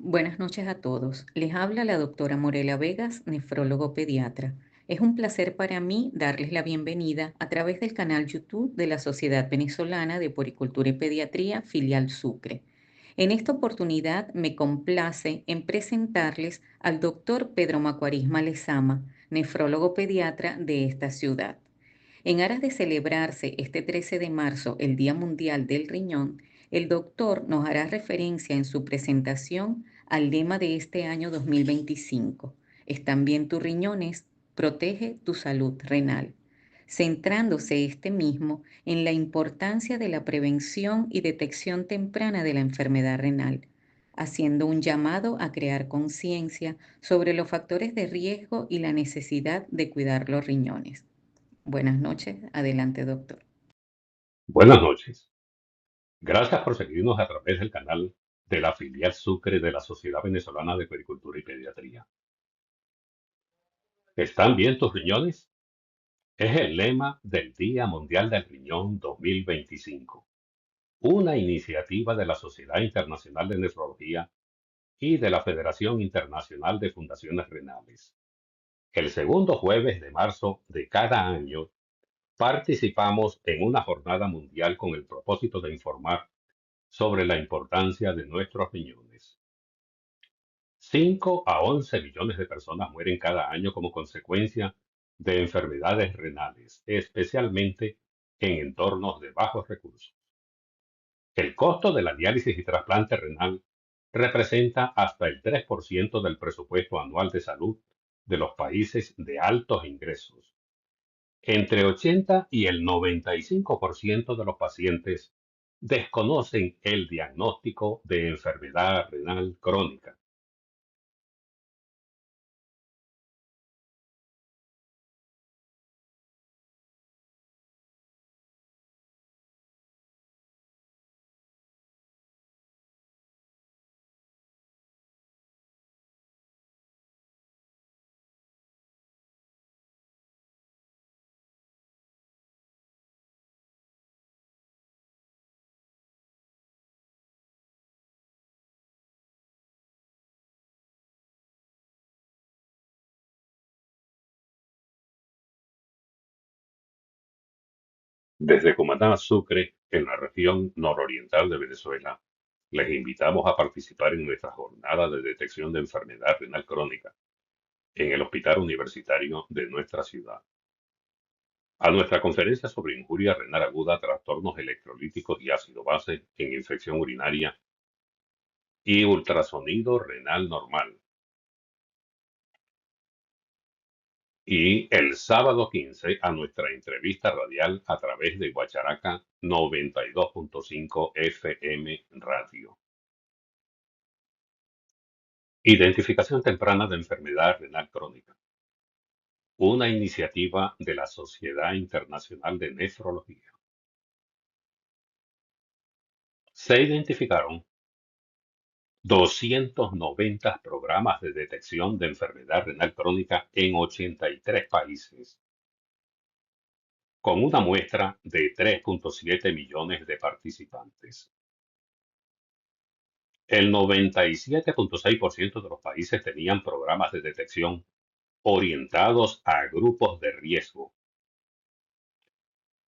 Buenas noches a todos. Les habla la doctora Morela Vegas, nefrólogo pediatra. Es un placer para mí darles la bienvenida a través del canal YouTube de la Sociedad Venezolana de Poricultura y Pediatría, filial Sucre. En esta oportunidad me complace en presentarles al doctor Pedro Macuarisma Lezama, nefrólogo pediatra de esta ciudad. En aras de celebrarse este 13 de marzo, el Día Mundial del Riñón, el doctor nos hará referencia en su presentación al lema de este año 2025. ¿Están bien tus riñones? Protege tu salud renal, centrándose este mismo en la importancia de la prevención y detección temprana de la enfermedad renal, haciendo un llamado a crear conciencia sobre los factores de riesgo y la necesidad de cuidar los riñones. Buenas noches, adelante doctor. Buenas noches. Gracias por seguirnos a través del canal de la filial Sucre de la Sociedad Venezolana de Pericultura y Pediatría. ¿Están bien tus riñones? Es el lema del Día Mundial del Riñón 2025, una iniciativa de la Sociedad Internacional de Nefrología y de la Federación Internacional de Fundaciones Renales. El segundo jueves de marzo de cada año participamos en una jornada mundial con el propósito de informar sobre la importancia de nuestros riñones. 5 a 11 millones de personas mueren cada año como consecuencia de enfermedades renales, especialmente en entornos de bajos recursos. El costo de la diálisis y trasplante renal representa hasta el 3% del presupuesto anual de salud de los países de altos ingresos. Entre 80 y el 95% de los pacientes desconocen el diagnóstico de enfermedad renal crónica. Desde Cumaná, Sucre, en la región nororiental de Venezuela, les invitamos a participar en nuestra jornada de detección de enfermedad renal crónica en el Hospital Universitario de nuestra ciudad. A nuestra conferencia sobre injuria renal aguda, trastornos electrolíticos y ácido base en infección urinaria y ultrasonido renal normal. Y el sábado 15 a nuestra entrevista radial a través de Guacharaca 92.5 FM Radio. Identificación temprana de enfermedad renal crónica, una iniciativa de la Sociedad Internacional de Nefrología. Se identificaron 290 programas de detección de enfermedad renal crónica en 83 países, con una muestra de 3.7 millones de participantes. El 97.6% de los países tenían programas de detección orientados a grupos de riesgo.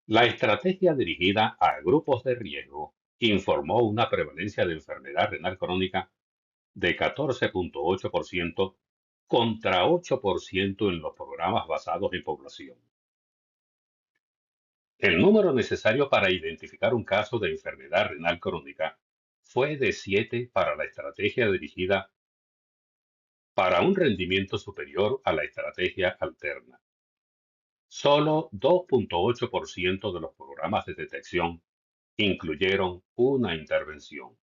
La estrategia dirigida a grupos de riesgo informó una prevalencia de enfermedad renal crónica de 14.8% contra 8% en los programas basados en población. El número necesario para identificar un caso de enfermedad renal crónica fue de 7 para la estrategia dirigida para un rendimiento superior a la estrategia alterna. Solo 2.8% de los programas de detección incluyeron una intervención.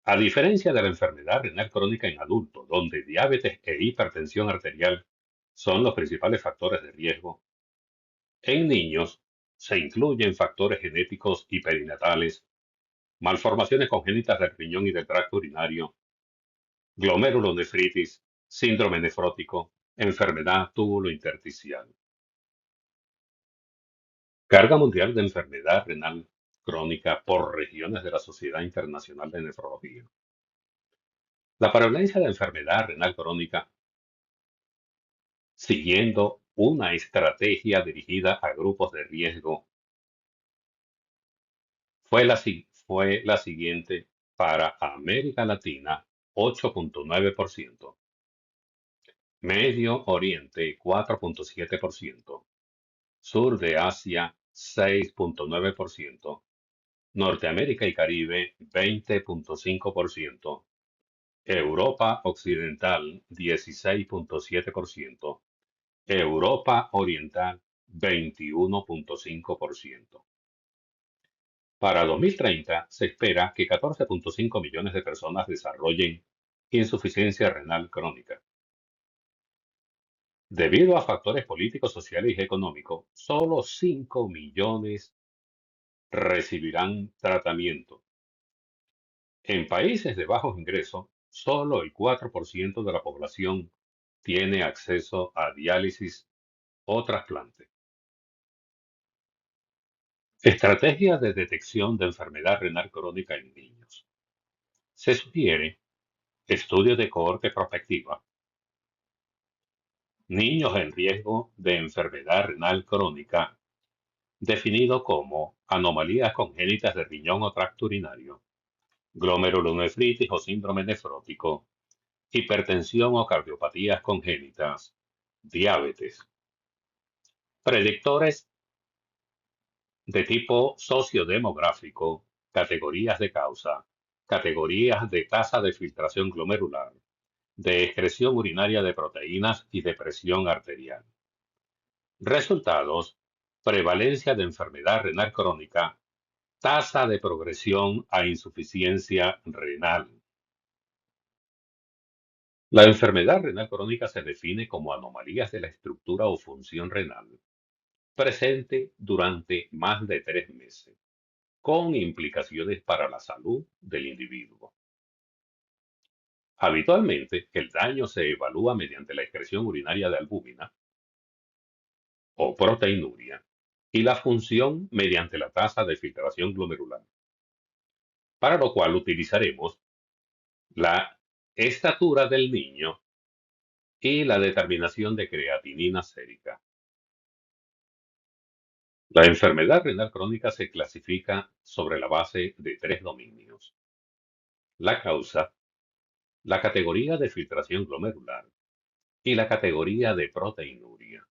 A diferencia de la enfermedad renal crónica en adultos, donde diabetes e hipertensión arterial son los principales factores de riesgo, en niños se incluyen factores genéticos y perinatales, malformaciones congénitas del riñón y del tracto urinario, glomerulonefritis, síndrome nefrótico, enfermedad túbulo-intersticial. Carga mundial de enfermedad renal crónica por regiones de la Sociedad Internacional de Nefrología. La prevalencia de enfermedad renal crónica, siguiendo una estrategia dirigida a grupos de riesgo, fue la siguiente para América Latina, 8.9%, Medio Oriente, 4.7%, Sur de Asia, 6.9%, Norteamérica y Caribe, 20.5%, Europa Occidental, 16.7%, Europa Oriental, 21.5%. Para 2030 se espera que 14.5 millones de personas desarrollen insuficiencia renal crónica. Debido a factores políticos, sociales y económicos, solo 5 millones recibirán tratamiento. En países de bajos ingresos, solo el 4% de la población tiene acceso a diálisis o trasplante. Estrategia de detección de enfermedad renal crónica en niños. Se sugiere estudio de cohorte prospectiva. Niños en riesgo de enfermedad renal crónica, definido como anomalías congénitas de riñón o tracto urinario, glomerulonefritis o síndrome nefrótico, hipertensión o cardiopatías congénitas, diabetes. Predictores de tipo sociodemográfico, categorías de causa, categorías de tasa de filtración glomerular, de excreción urinaria de proteínas y de presión arterial. Resultados: prevalencia de enfermedad renal crónica, tasa de progresión a insuficiencia renal. La enfermedad renal crónica se define como anomalías de la estructura o función renal presente durante más de 3 meses, con implicaciones para la salud del individuo. Habitualmente, el daño se evalúa mediante la excreción urinaria de albúmina o proteinuria y la función mediante la tasa de filtración glomerular, para lo cual utilizaremos la estatura del niño y la determinación de creatinina sérica. La enfermedad renal crónica se clasifica sobre la base de 3 dominios: la causa, la categoría de filtración glomerular y la categoría de proteinuria.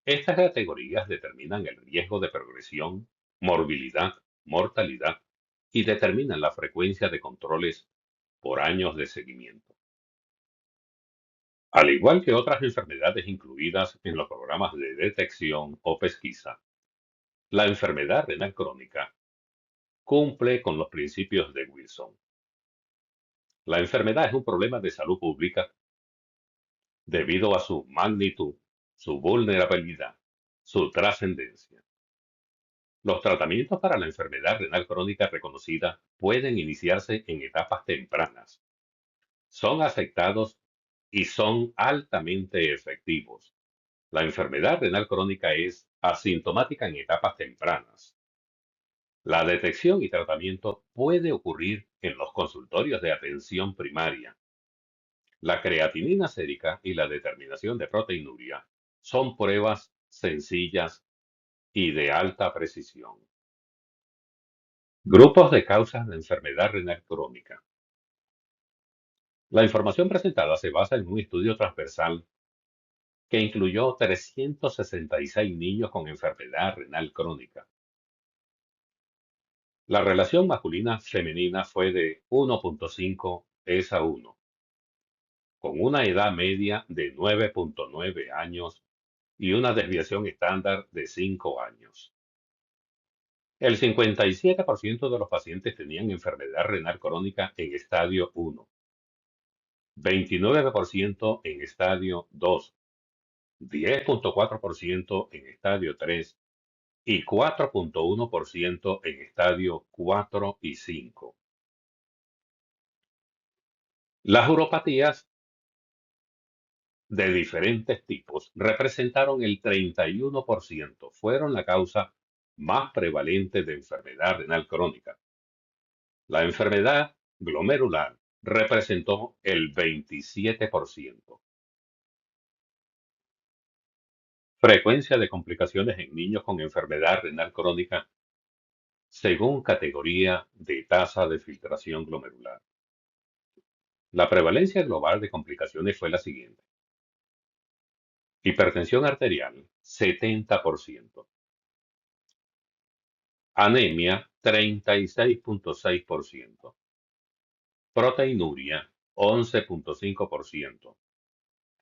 Estas categorías determinan el riesgo de progresión, morbilidad, mortalidad y determinan la frecuencia de controles por años de seguimiento. Al igual que otras enfermedades incluidas en los programas de detección o pesquisa, la enfermedad renal crónica cumple con los principios de Wilson. La enfermedad es un problema de salud pública debido a su magnitud, su vulnerabilidad, su trascendencia. Los tratamientos para la enfermedad renal crónica reconocida pueden iniciarse en etapas tempranas. Son aceptados y son altamente efectivos. La enfermedad renal crónica es asintomática en etapas tempranas. La detección y tratamiento puede ocurrir en los consultorios de atención primaria. La creatinina sérica y la determinación de proteinuria son pruebas sencillas y de alta precisión. Grupos de causas de enfermedad renal crónica. La información presentada se basa en un estudio transversal que incluyó 366 niños con enfermedad renal crónica. La relación masculina-femenina fue de 1.5 es a 1, con una edad media de 9.9 años y una desviación estándar de 5 años. El 57% de los pacientes tenían enfermedad renal crónica en estadio 1, 29% en estadio 2, 10.4% en estadio 3 y 4.1% en estadio 4 y 5. Las uropatías de diferentes tipos representaron el 31%, fueron la causa más prevalente de enfermedad renal crónica. La enfermedad glomerular representó el 27%. Frecuencia de complicaciones en niños con enfermedad renal crónica según categoría de tasa de filtración glomerular. La prevalencia global de complicaciones fue la siguiente. Hipertensión arterial, 70%. Anemia, 36.6%. Proteinuria, 11.5%.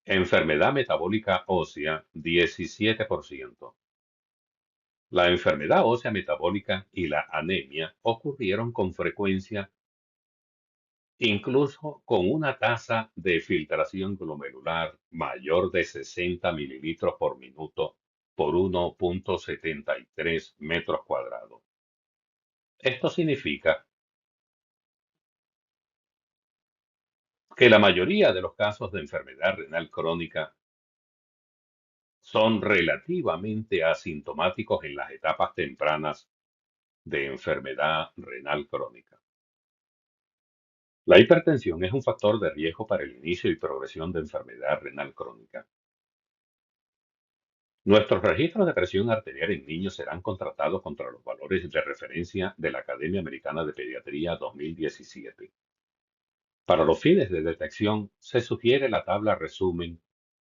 Enfermedad metabólica ósea, 17%. La enfermedad ósea metabólica y la anemia ocurrieron con frecuencia, incluso con una tasa de filtración glomerular mayor de 60 mililitros por minuto por 1.73 metros cuadrados. Esto significa que la mayoría de los casos de enfermedad renal crónica son relativamente asintomáticos en las etapas tempranas de enfermedad renal crónica. La hipertensión es un factor de riesgo para el inicio y progresión de enfermedad renal crónica. Nuestros registros de presión arterial en niños serán contratados contra los valores de referencia de la Academia Americana de Pediatría 2017. Para los fines de detección, se sugiere la tabla resumen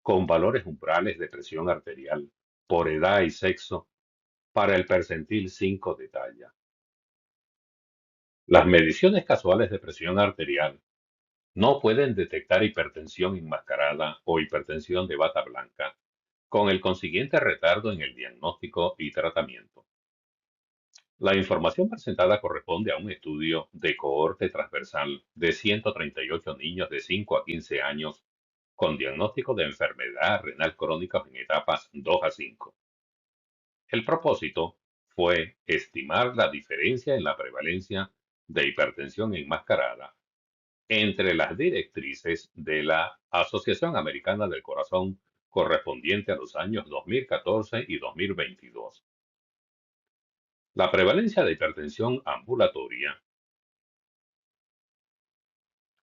con valores umbrales de presión arterial por edad y sexo para el percentil 5 de talla. Las mediciones casuales de presión arterial no pueden detectar hipertensión enmascarada o hipertensión de bata blanca, con el consiguiente retardo en el diagnóstico y tratamiento. La información presentada corresponde a un estudio de cohorte transversal de 138 niños de 5 a 15 años con diagnóstico de enfermedad renal crónica en etapas 2 a 5. El propósito fue estimar la diferencia en la prevalencia de hipertensión enmascarada entre las directrices de la Asociación Americana del Corazón correspondiente a los años 2014 y 2022. La prevalencia de hipertensión ambulatoria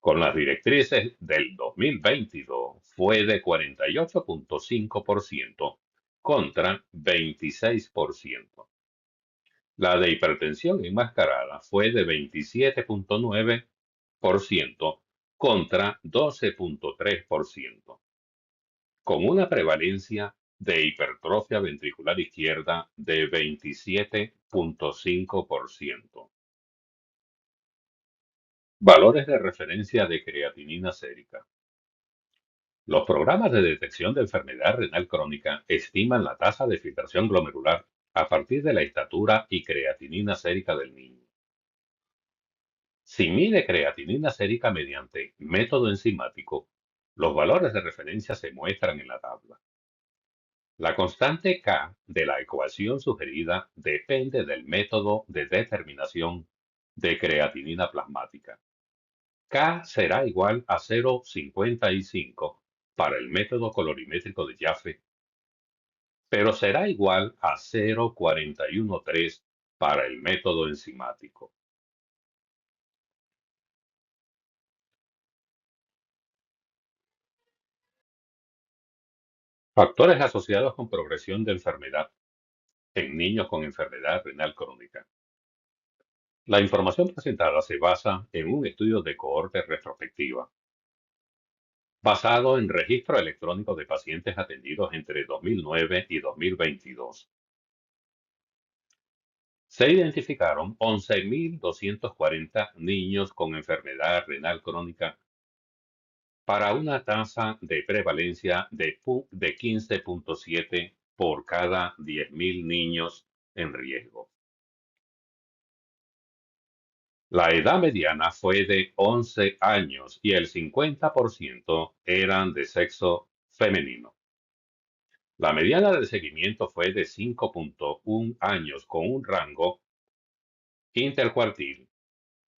con las directrices del 2022 fue de 48.5% contra 26%. La de hipertensión enmascarada fue de 27.9% contra 12.3%, con una prevalencia de hipertrofia ventricular izquierda de 27.5%. Valores de referencia de creatinina sérica. Los programas de detección de enfermedad renal crónica estiman la tasa de filtración glomerular a partir de la estatura y creatinina sérica del niño. Si mide creatinina sérica mediante método enzimático, los valores de referencia se muestran en la tabla. La constante K de la ecuación sugerida depende del método de determinación de creatinina plasmática. K será igual a 0,55 para el método colorimétrico de Jaffe, pero será igual a 0,413 para el método enzimático. Factores asociados con progresión de enfermedad en niños con enfermedad renal crónica. La información presentada se basa en un estudio de cohorte retrospectiva, basado en registro electrónico de pacientes atendidos entre 2009 y 2022. Se identificaron 11.240 niños con enfermedad renal crónica para una tasa de prevalencia de 15.7 por cada 10.000 niños en riesgo. La edad mediana fue de 11 años y el 50% eran de sexo femenino. La mediana de seguimiento fue de 5.1 años con un rango intercuartil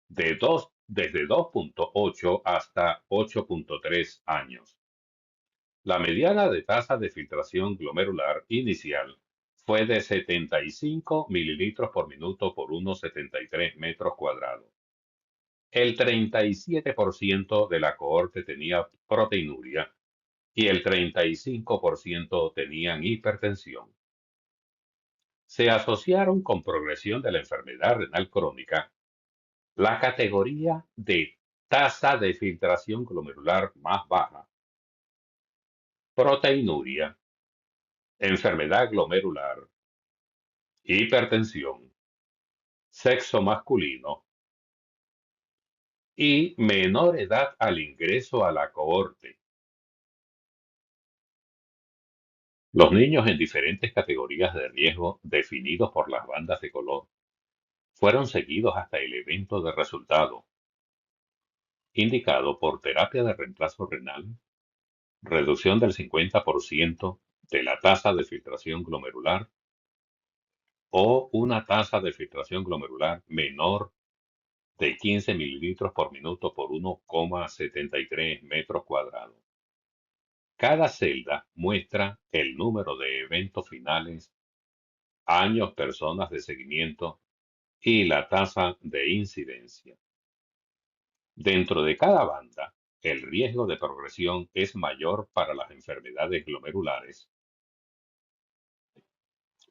desde 2.8 hasta 8.3 años. La mediana de tasa de filtración glomerular inicial fue de 75 mililitros por minuto por 1,73 metros cuadrados. El 37% de la cohorte tenía proteinuria y el 35% tenían hipertensión. Se asociaron con progresión de la enfermedad renal crónica la categoría de tasa de filtración glomerular más baja, proteinuria, enfermedad glomerular, hipertensión, sexo masculino y menor edad al ingreso a la cohorte. Los niños en diferentes categorías de riesgo definidos por las bandas de color fueron seguidos hasta el evento de resultado, indicado por terapia de reemplazo renal, reducción del 50% de la tasa de filtración glomerular o una tasa de filtración glomerular menor de 15 mililitros por minuto por 1,73 metros cuadrados. Cada celda muestra el número de eventos finales, años, personas de seguimiento y la tasa de incidencia. Dentro de cada banda, el riesgo de progresión es mayor para las enfermedades glomerulares,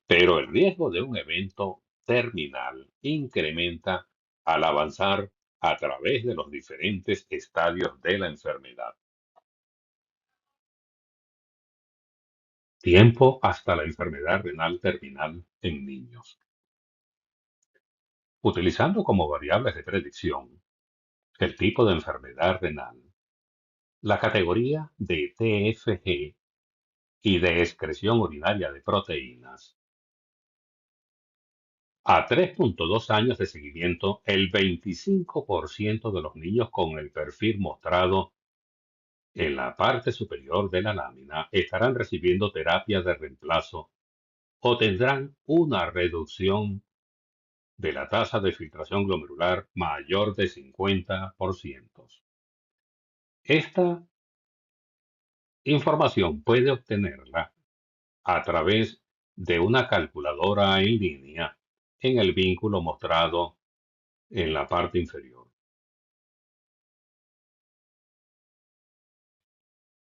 pero el riesgo de un evento terminal incrementa al avanzar a través de los diferentes estadios de la enfermedad. Tiempo hasta la enfermedad renal terminal en niños. Utilizando como variables de predicción el tipo de enfermedad renal, la categoría de TFG y de excreción urinaria de proteínas. A 3,2 años de seguimiento, el 25% de los niños con el perfil mostrado en la parte superior de la lámina estarán recibiendo terapia de reemplazo o tendrán una reducción de la tasa de filtración glomerular mayor de 50%. Esta información puede obtenerla a través de una calculadora en línea en el vínculo mostrado en la parte inferior.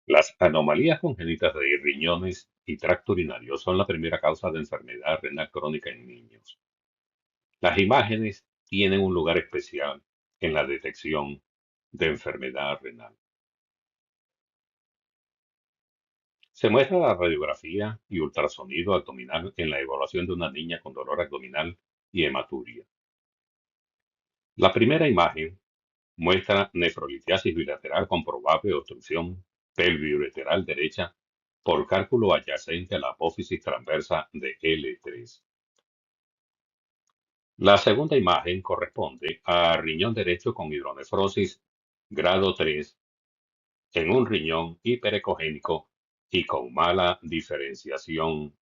Las anomalías congénitas de riñones y tracto urinario son la primera causa de enfermedad renal crónica en niños. Las imágenes tienen un lugar especial en la detección de enfermedad renal. Se muestra la radiografía y ultrasonido abdominal en la evaluación de una niña con dolor abdominal y hematuria. La primera imagen muestra nefrolitiasis bilateral con probable obstrucción pelviureteral derecha por cálculo adyacente a la apófisis transversa de L3. La segunda imagen corresponde a riñón derecho con hidronefrosis grado 3 en un riñón hiperecogénico y con mala diferenciación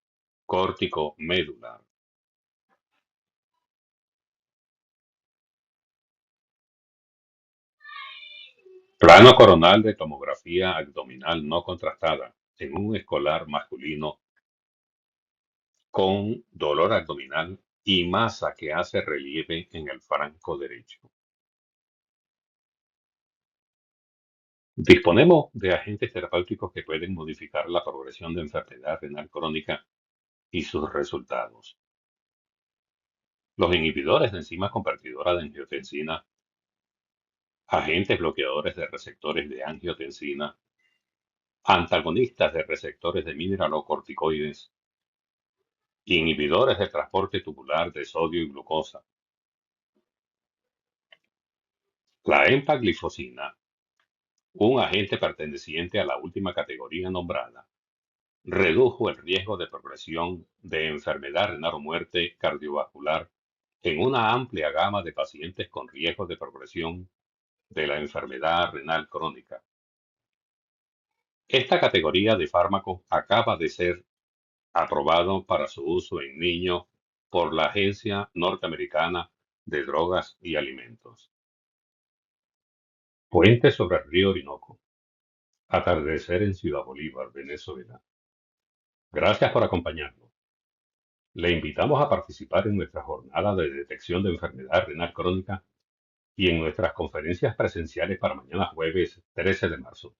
córtico-medular. Plano coronal de tomografía abdominal no contrastada en un escolar masculino con dolor abdominal y masa que hace relieve en el flanco derecho. Disponemos de agentes terapéuticos que pueden modificar la progresión de enfermedad renal crónica y sus resultados. Los inhibidores de enzima convertidora de angiotensina, agentes bloqueadores de receptores de angiotensina, antagonistas de receptores de mineralocorticoides, inhibidores de transporte tubular de sodio y glucosa. La empaglifosina, un agente perteneciente a la última categoría nombrada, redujo el riesgo de progresión de enfermedad renal o muerte cardiovascular en una amplia gama de pacientes con riesgo de progresión de la enfermedad renal crónica. Esta categoría de fármacos acaba de ser aprobado para su uso en niños por la Agencia Norteamericana de Drogas y Alimentos. Puente sobre el río Orinoco. Atardecer en Ciudad Bolívar, Venezuela. Gracias por acompañarnos. Le invitamos a participar en nuestra jornada de detección de enfermedad renal crónica y en nuestras conferencias presenciales para mañana jueves 13 de marzo.